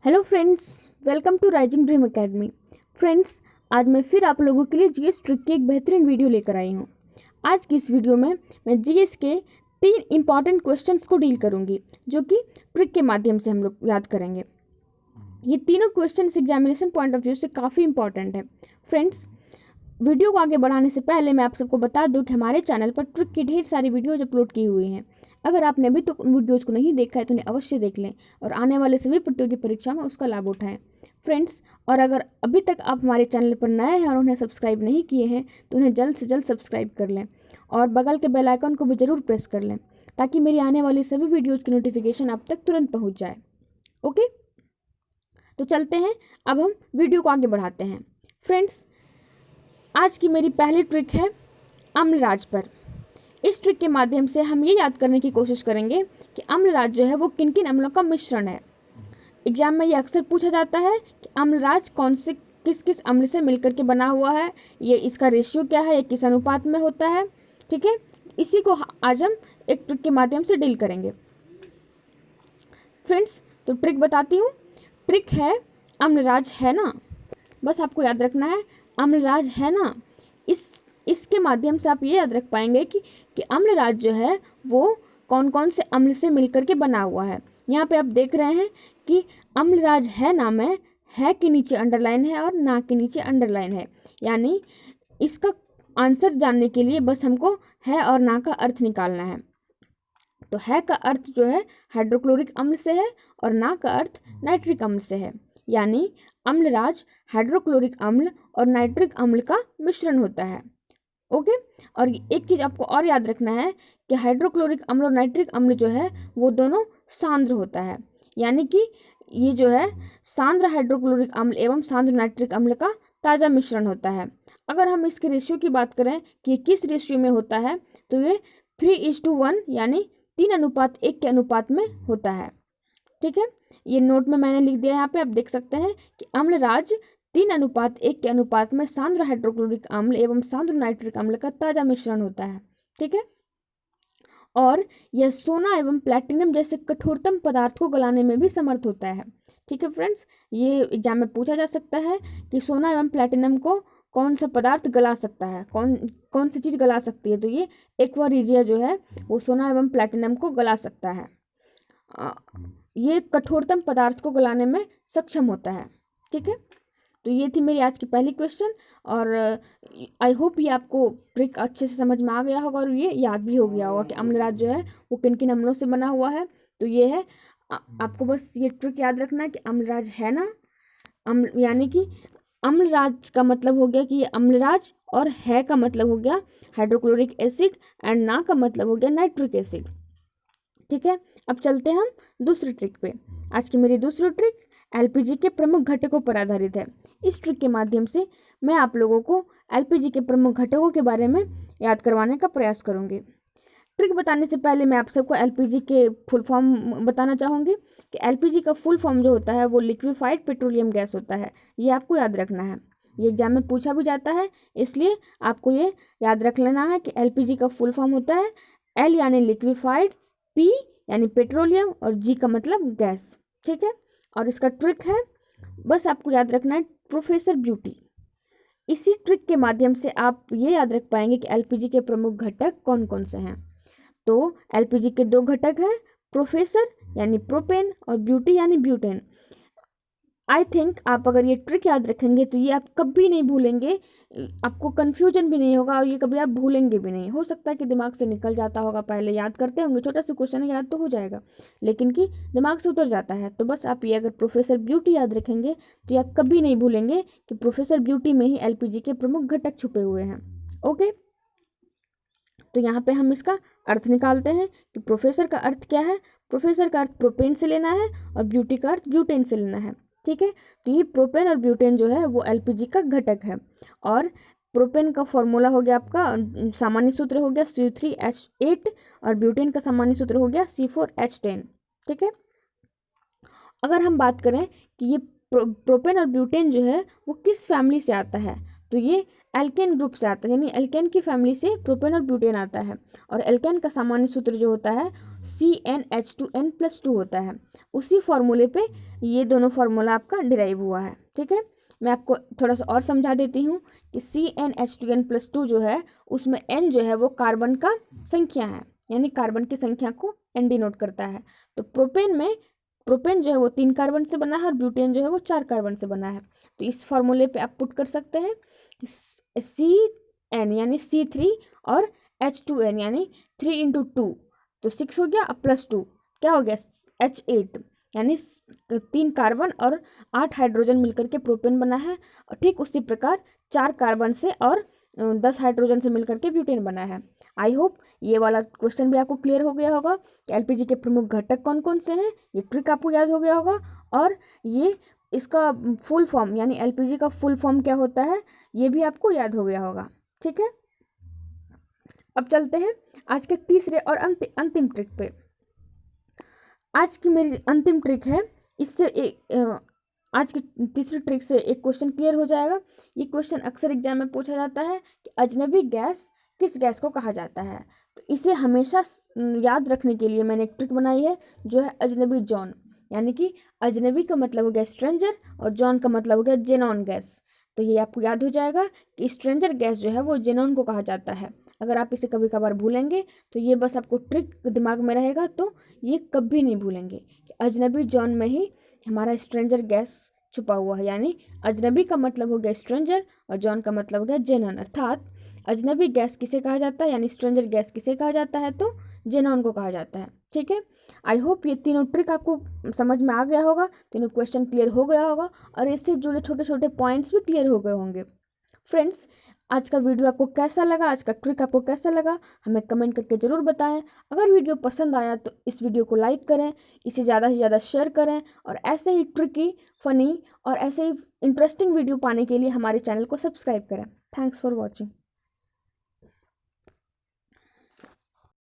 Hello friends, welcome to Rising Dream Academy. Friends, आज मैं फिर आप लोगों के लिए जीएस ट्रिक की एक बेहतरीन वीडियो लेकर आई हूँ। आज की इस वीडियो में मैं जीएस के 3 इंपॉर्टेंट क्वेश्चंस को डील करूँगी, जो कि ट्रिक के माध्यम से हम लोग याद करेंगे। ये तीनों questions examination point of view से काफ़ी इंपॉर्टेंट है। फ्रेंड्स, वीडियो को आगे बढ़ाने से पहले मैं आप सबको बता दूं कि हमारे चैनल पर ट्रिक की ढेर सारी वीडियोज अपलोड की हुई हैं। अगर आपने अभी तक उन वीडियोज़ को नहीं देखा है तो उन्हें अवश्य देख लें और आने वाले सभी प्रतियोगी परीक्षा में उसका लाभ उठाएं। फ्रेंड्स, और अगर अभी तक आप हमारे चैनल पर नए हैं और उन्हें सब्सक्राइब नहीं किए हैं तो उन्हें जल्द से जल्द सब्सक्राइब कर लें और बगल के बेल आइकन को भी ज़रूर प्रेस कर लें, ताकि मेरी आने वाली सभी वीडियोज़ की नोटिफिकेशन आप तक तुरंत पहुँच जाए। ओके, तो चलते हैं, अब हम वीडियो को आगे बढ़ाते हैं। फ्रेंड्स, आज की मेरी पहली ट्रिक है अम्लराज पर। इस ट्रिक के माध्यम से हम ये याद करने की कोशिश करेंगे कि अम्लराज जो है वो किन किन अम्लों का मिश्रण है। एग्जाम में ये अक्सर पूछा जाता है कि अम्लराज कौन से किस किस अम्ल से मिलकर के बना हुआ है, ये इसका रेशियो क्या है, ये किस अनुपात में होता है। ठीक है, इसी को आज हम एक ट्रिक के माध्यम से डील करेंगे। फ्रेंड्स, तो ट्रिक बताती हूँ। ट्रिक है अम्लराज है ना, बस आपको याद रखना है अम्लराज है ना। इसके माध्यम से आप ये याद रख पाएंगे कि अम्लराज जो है वो कौन कौन से अम्ल से मिलकर के बना हुआ है। यहाँ पे आप देख रहे हैं कि अम्लराज है ना में है के नीचे अंडरलाइन है और ना के नीचे अंडरलाइन है, यानी इसका आंसर जानने के लिए बस हमको है और ना का अर्थ निकालना है। तो है का अर्थ जो है हाइड्रोक्लोरिक अम्ल से है और ना का अर्थ नाइट्रिक अम्ल से है, यानी अम्लराज हाइड्रोक्लोरिक अम्ल और नाइट्रिक अम्ल का मिश्रण होता है। ओके, और एक चीज़ आपको और याद रखना है कि हाइड्रोक्लोरिक अम्ल और नाइट्रिक अम्ल जो है वो दोनों सांद्र होता है, यानी कि ये जो है सांद्र हाइड्रोक्लोरिक अम्ल एवं सांद्र नाइट्रिक अम्ल का ताज़ा मिश्रण होता है। अगर हम इसके रेशियो की बात करें कि किस रेशियो में होता है, तो ये 3:1 यानी 3:1 के अनुपात में होता है। ठीक है, ये नोट में मैंने लिख दिया, यहाँ पे आप देख सकते हैं कि अम्लराज 3:1 के अनुपात में सांद्र हाइड्रोक्लोरिक अम्ल एवं सांद्र नाइट्रिक अम्ल का ताज़ा मिश्रण होता है। ठीक है, और यह सोना एवं प्लैटिनम जैसे कठोरतम पदार्थ को गलाने में भी समर्थ होता है। ठीक है फ्रेंड्स, ये एग्जाम में पूछा जा सकता है कि सोना एवं प्लैटिनम को कौन सा पदार्थ गला सकता है, कौन सी चीज़ गला सकती है, तो ये एक्वा रिजिया जो है वो सोना एवं प्लैटिनम को गला सकता है। ये कठोरतम पदार्थ को गलाने में सक्षम होता है। ठीक है, तो ये थी मेरी आज की पहली क्वेश्चन, और आई होप ये आपको ट्रिक अच्छे से समझ में आ गया होगा और ये याद भी हो गया होगा कि अम्लराज जो है वो किन किन अम्लों से बना हुआ है। तो ये है, आपको बस ये ट्रिक याद रखना है कि अम्लराज है ना, अम्ल यानी कि अम्लराज का मतलब हो गया कि ये अम्लराज, और है का मतलब हो गया हाइड्रोक्लोरिक एसिड, एंड ना का मतलब हो गया नाइट्रिक एसिड। ठीक है, अब चलते हैं हम दूसरी ट्रिक पे। आज की मेरी दूसरी ट्रिक एलपीजी के प्रमुख घटकों पर आधारित है। इस ट्रिक के माध्यम से मैं आप लोगों को एलपीजी के प्रमुख घटकों के बारे में याद करवाने का प्रयास करूंगी। ट्रिक बताने से पहले मैं आप सबको एलपीजी के फुल फॉर्म बताना चाहूँगी कि एलपीजी का फुल फॉर्म जो होता है वो लिक्विफाइड पेट्रोलियम गैस होता है। ये आपको याद रखना है, ये एग्जाम में पूछा भी जाता है, इसलिए आपको ये याद रख लेना है कि एलपीजी का फुल फॉर्म होता है एल यानी लिक्विफाइड, पी यानी पेट्रोलियम और जी का मतलब गैस। ठीक है, और इसका ट्रिक है, बस आपको याद रखना है प्रोफेसर ब्यूटी। इसी ट्रिक के माध्यम से आप ये याद रख पाएंगे कि एलपीजी के प्रमुख घटक कौन कौन से हैं। तो एलपीजी के 2 घटक हैं, प्रोफेसर यानी प्रोपेन और ब्यूटी यानी ब्यूटेन। आई थिंक आप अगर ये ट्रिक याद रखेंगे तो ये आप कभी नहीं भूलेंगे, आपको कन्फ्यूजन भी नहीं होगा और ये कभी आप भूलेंगे भी नहीं। हो सकता है कि दिमाग से निकल जाता होगा, पहले याद करते होंगे, छोटा सा क्वेश्चन है याद तो हो जाएगा, लेकिन कि दिमाग से उतर जाता है। तो बस आप ये अगर प्रोफेसर ब्यूटी याद रखेंगे तो ये आप कभी नहीं भूलेंगे कि प्रोफेसर ब्यूटी में ही एलपीजी के प्रमुख घटक छुपे हुए हैं। ओके, तो यहाँ पे हम इसका अर्थ निकालते हैं कि प्रोफेसर का अर्थ क्या है। प्रोफेसर का अर्थ प्रोपेन से लेना है और ब्यूटी का अर्थ ब्यूटेन से लेना है। ठीक है, तो ये प्रोपेन और ब्यूटेन जो है वो एलपीजी का घटक है, और प्रोपेन का फॉर्मूला हो गया आपका, सामान्य सूत्र हो गया C3H8, और ब्यूटेन का सामान्य सूत्र हो गया C4H10। ठीक है, अगर हम बात करें कि ये प्रोपेन और ब्यूटेन जो है वो किस फैमिली से आता है, तो ये एल्केन ग्रुप से आता है, यानी एल्केन की फैमिली से प्रोपेन और ब्यूटेन आता है। और एल्केन का सामान्य सूत्र जो होता है CnH2n+2 होता है। उसी फॉर्मूले पे ये दोनों फार्मूला आपका डिराइव हुआ है। ठीक है, मैं आपको थोड़ा सा और समझा देती हूँ कि CnH2n+2 जो है उसमें n जो है वो कार्बन का संख्या है, यानी कार्बन की संख्या को n डिनोट करता है। तो प्रोपेन जो है वो 3 कार्बन से बना है और ब्यूटेन जो है वो 4 कार्बन से बना है। तो इस फॉर्मूले पे आप पुट कर सकते हैं Cn यानी C3 और H2n यानी 3 × 2 तो 6 हो गया, अब +2 क्या हो गया H8 यानी 3 कार्बन और 8 हाइड्रोजन मिलकर के प्रोपेन बना है। और ठीक उसी प्रकार 4 कार्बन से और 10 हाइड्रोजन से मिलकर के ब्यूटेन बना है। आई होप ये वाला क्वेश्चन भी आपको क्लियर हो गया होगा कि एलपीजी के प्रमुख घटक कौन कौन से हैं। ये ट्रिक आपको याद हो गया होगा और ये इसका फुल फॉर्म यानी एलपीजी का फुल फॉर्म क्या होता है ये भी आपको याद हो गया होगा। ठीक है, अब चलते हैं आज के तीसरे और अंतिम ट्रिक पे। आज की मेरी अंतिम ट्रिक है, इससे आज की तीसरी ट्रिक से एक क्वेश्चन क्लियर हो जाएगा। ये क्वेश्चन अक्सर एग्जाम में पूछा जाता है कि अजनबी गैस किस गैस को कहा जाता है। तो इसे हमेशा याद रखने के लिए मैंने एक ट्रिक बनाई है जो है अजनबी जॉन, यानी कि अजनबी का मतलब हो गया स्ट्रेंजर और जॉन का मतलब हो गया जेनॉन गैस। तो ये आपको याद हो जाएगा कि स्ट्रेंजर गैस जो है वो जेनॉन को कहा जाता है। अगर आप इसे कभी कभार भूलेंगे तो ये बस आपको ट्रिक दिमाग में रहेगा, तो ये कभी नहीं भूलेंगे कि अजनबी जॉन में ही हमारा स्ट्रेंजर गैस छुपा हुआ है। यानी अजनबी का मतलब हो गया स्ट्रेंजर और जॉन का मतलब हो गया जेनॉन। अर्थात अजनबी गैस किसे कहा जाता है यानी स्ट्रेंजर गैस किसे कहा जाता है, तो जेनॉन को कहा जाता है। ठीक है, आई होप ये तीनों ट्रिक आपको समझ में आ गया होगा, तीनों क्वेश्चन क्लियर हो गया होगा और इससे जुड़े छोटे छोटे पॉइंट्स भी क्लियर हो गए होंगे। फ्रेंड्स, आज का वीडियो आपको कैसा लगा, आज का ट्रिक आपको कैसा लगा, हमें कमेंट करके ज़रूर बताएं। अगर वीडियो पसंद आया तो इस वीडियो को लाइक करें, इसे ज़्यादा से ज़्यादा शेयर करें और ऐसे ही ट्रिकी, फनी और ऐसे ही इंटरेस्टिंग वीडियो पाने के लिए हमारे चैनल को सब्सक्राइब करें। Thanks for watching.